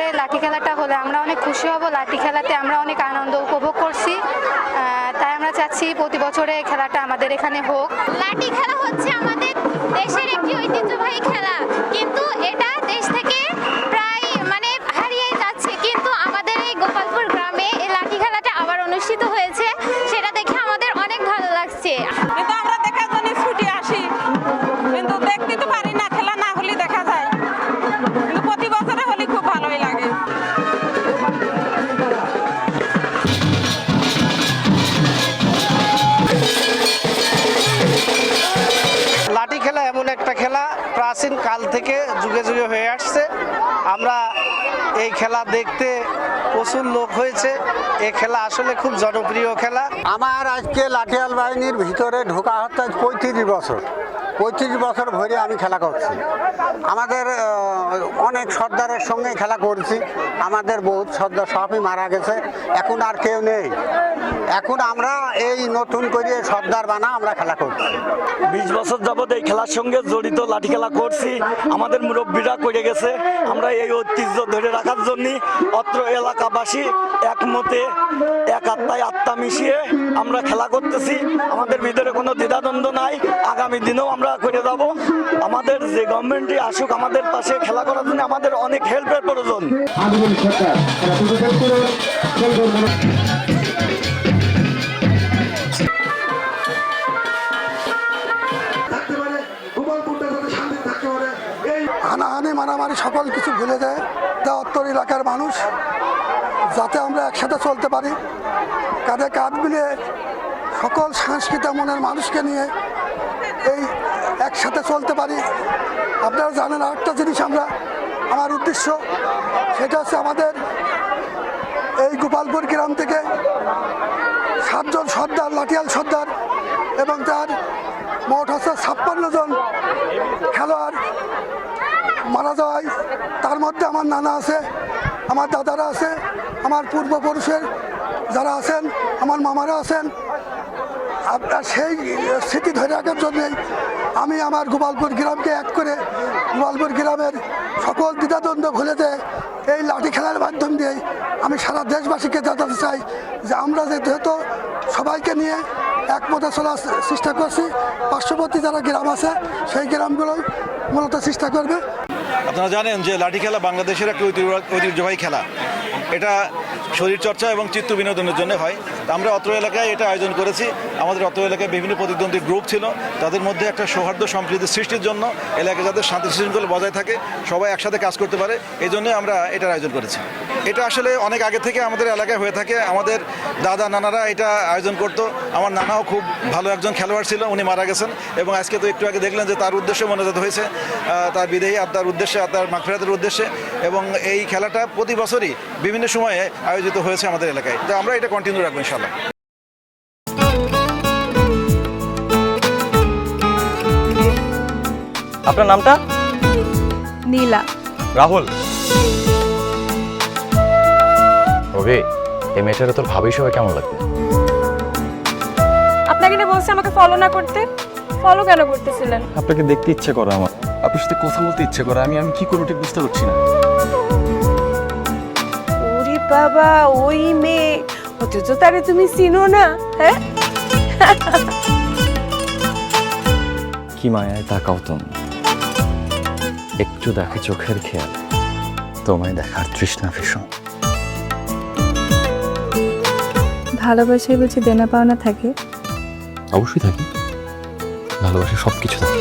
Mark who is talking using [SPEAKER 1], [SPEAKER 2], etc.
[SPEAKER 1] বছরে লাঠি খেলাটা হলে আমরা অনেক খুশি হব। লাঠি খেলাতে আমরা অনেক আনন্দ উপভোগ করছি, তাই আমরা চাচ্ছি প্রতি বছরে খেলাটা আমাদের এখানে হোক।
[SPEAKER 2] লাঠি খেলা হচ্ছে আমাদের দেশের একটি ঐতিহ্যবাহী খেলা, কিন্তু এটা দেশ থেকে প্রায় হারিয়ে যাচ্ছে। কিন্তু আমাদের এই গোপালপুর গ্রামে এই লাঠি খেলাটা আবার অনুষ্ঠিত হয়েছে, সেটা দেখে আমাদের অনেক ভালো লাগছে।
[SPEAKER 3] কিন্তু আমরা দেখার জন্য ছুটে আসি, কিন্তু দেখতে তো পারি না, খেলা না হলে দেখা যায়। কিন্তু প্রতি বছরে হলে খুব ভালোই লাগে।
[SPEAKER 4] লাঠি খেলা এমন একটা খেলা প্রাচীন কাল থেকে যুগে যুগে হয়ে আসছে। আমরা এই খেলা দেখতে প্রচুর লোক হয়েছে। এই খেলা আসলে খুব জনপ্রিয় খেলা।
[SPEAKER 5] আমার আজকে লাঠিয়াল বাহিনীর ভিতরে ঢোকা হচ্ছে 35 বছর ধরে আমি খেলা করছি। আমাদের অনেক সর্দারের সঙ্গে খেলা করছি। আমাদের বহুত সর্দার সবই মারা গেছে, এখন আর কেউ নেই। এখন আমরা এই নতুন করে সর্দার বানা আমরা খেলা করছি।
[SPEAKER 6] 20 বছর যাবৎ এই খেলার সঙ্গে জড়িত, লাঠি খেলা করছি। আমাদের মুরব্বীরা করে গেছে। আমরা এই ঐতিহ্য ধরে রাখার জন্য অত্র এলাকাবাসী একমতে এক আত্মায় আত্মা মিশিয়ে আমরা খেলা করতেছি। আমাদের ভিতরে কোনো দ্বিধাদ্বন্দ্ব নাই, আগামী দিনেও আমরা করে যাব। আমাদের যে গভর্নমেন্টই আসুক আমাদের পাশে, খেলা করার জন্য আমাদের অনেক হেল্পের প্রয়োজন।
[SPEAKER 7] হানাহানি মারামারি সকল কিছু ভুলে যায়, তা উত্তর এলাকার মানুষ যাতে আমরা একসাথে চলতে পারি, কাঁধে কাঁধ মিলিয়ে সকল সাংস্কৃতিক মনের মানুষকে নিয়ে এই একসাথে চলতে পারি। আপনারা জানেন আরেকটা জিনিস আমার উদ্দেশ্য, সেটা হচ্ছে আমাদের এই গোপালপুর গ্রাম থেকে 7 জন সর্দার, লাঠিয়াল সর্দার, এবং তার মোট হচ্ছে 56 জন খেলোয়াড় মারা যাওয়ায়, তার মধ্যে আমার নানা আছে, আমার দাদারা আছে, আমার পূর্বপুরুষের যারা আছেন, আমার মামারা আছেন। আপনার সেই স্মৃতি ধরে রাখার জন্যই আমি আমার গোপালপুর গ্রামকে এক করে গোপালপুর গ্রামের সকল দ্বিধাদ্বন্দ্ব ভুলে দেয় এই লাঠি খেলার মাধ্যম দিয়ে আমি সারা দেশবাসীকে জানাতে চাই যে আমরা যেহেতু সবাইকে নিয়ে একমতে চলার চেষ্টা করছি, পার্শ্ববর্তী যারা গ্রাম আছে সেই গ্রামগুলোই মূলত চেষ্টা করবে।
[SPEAKER 8] আপনারা জানেন যে লাঠি খেলা বাংলাদেশের একটা ঐতিহ্যবাহী খেলা। এটা শরীরচর্চা এবং চিত্ত বিনোদনের জন্য হয়। আমরা অত্র এলাকায় এটা আয়োজন করেছি। আমাদের অত্র এলাকায় বিভিন্ন প্রতিদ্বন্দ্বী গ্রুপ ছিল, তাদের মধ্যে একটা সৌহার্দ্য সম্প্রীতি সৃষ্টির জন্য, এলাকায় যাদের শান্তি শৃঙ্খলা বজায় থাকে, সবাই একসাথে কাজ করতে পারে, এই জন্য আমরা এটার আয়োজন করেছি। এটা আসলে অনেক আগে থেকে আমাদের এলাকায় হয়ে থাকে। আমাদের দাদা নানারা এটা আয়োজন করতো। আমার নানাও খুব ভালো একজন খেলোয়াড় ছিল, উনি মারা গেছেন, এবং আজকে তো একটু আগে দেখলেন যে তার উদ্দেশ্যে মনোজাত হয়েছে, তার বিদেহী আত্মার উদ্দেশ্যে, আত্মার মাগফিরাতের উদ্দেশ্যে। এবং এই খেলাটা প্রতি বছরই বিভিন্ন সময়ে আয়োজিত হয়েছে আমাদের এলাকায়, তো আমরা এটা কন্টিনিউ রাখবো ইনশাআল্লাহ।
[SPEAKER 9] আপনার নামটা?
[SPEAKER 10] নীলা।
[SPEAKER 9] রাহুল। ওকে, এই মেয়েটারে তোর ভাবি সবাই কেমন লাগবে?
[SPEAKER 10] আপনাকে না বলছি আমাকে ফলো না করতে, ফলো কেন করতেছিলেন?
[SPEAKER 9] আপনাকে দেখতে ইচ্ছে করে আমার, আপনার সাথে কথা বলতে ইচ্ছে করে। আমি কি করবো ঠিক বুঝতে পারছি না।
[SPEAKER 10] ওরে বাবা, ওই মেয়ে, অথচ তারে তুমি চিনো না? হ্যাঁ,
[SPEAKER 9] কি মায়ায় তাকাও তুমি, একটু দেখে চোখের খেয়াল, তোমায় দেখার তৃষ্ণা ভীষণ।
[SPEAKER 10] ভালোবাসায় বুঝি দেনা পাওনা থাকে?
[SPEAKER 9] অবশ্যই থাকে, ভালোবাসা সবকিছু থাকে।